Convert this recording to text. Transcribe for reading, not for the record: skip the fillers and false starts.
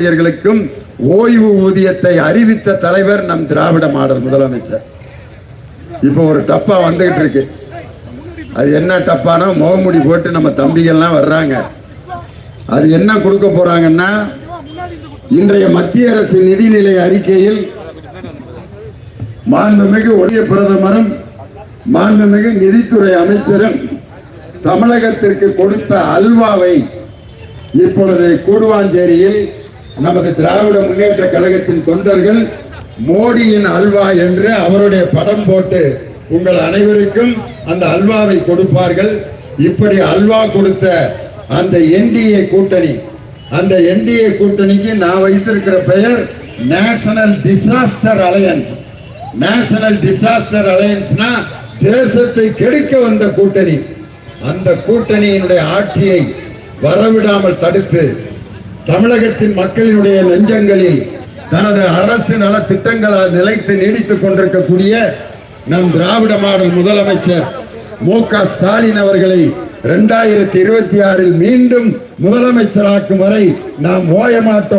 ஊழியர்களுக்கும் ஓய்வு ஊதியத்தை அறிவித்த தலைவர் நம் திராவிட மாடல் முதலமைச்சர். இப்போ ஒரு டப்பா வந்துகிட்டு இருக்கு. அது என்ன டப்பானா முகமுடி போட்டு நம்ம தம்பிகள்லாம் வர்றாங்க. அது என்ன கொடுக்க போறாங்கன்னா, இன்றைய மத்திய அரசு நிதிநிலை அறிக்கையில் மாண்புமிகு ஒன்றிய பிரதமரும் மாண்புமிகு நிதித்துறை அமைச்சரும் தமிழகத்திற்கு கொடுத்த அல்வாவை இப்பொழுது கூடுவாஞ்சேரியில் நமது திராவிட முன்னேற்ற கழகத்தின் தொண்டர்கள் மோடியின் அல்வா என்று அவருடைய படம் போட்டு உங்கள் அனைவருக்கும் அந்த அல்வாவை கொடுப்பார்கள். இப்படி அல்வா கொடுத்த அந்த என்டிஏ கூட்டணி, அந்த என்டிஏ கூட்டணிக்கு நான் வைத்திருக்கிற பெயர் national disaster alliance. National disaster அலையன்ஸ்னா தேசத்தை கெடுக்க வந்த கூட்டணி. அந்த கூட்டணியினுடைய ஆட்சியை வரவிடாமல் தடுத்து தமிழகத்தின் மக்களினுடைய நெஞ்சங்களில் தனது அரசு நல திட்டங்களால் நிலைத்து நீடித்துக் கொண்டிருக்கக்கூடிய நம் திராவிட மாடல் முதலமைச்சர் மு.க. ஸ்டாலின் அவர்களை 2026 மீண்டும் முதலமைச்சராக்கும் வரை நாம் ஓய மாட்டோம்.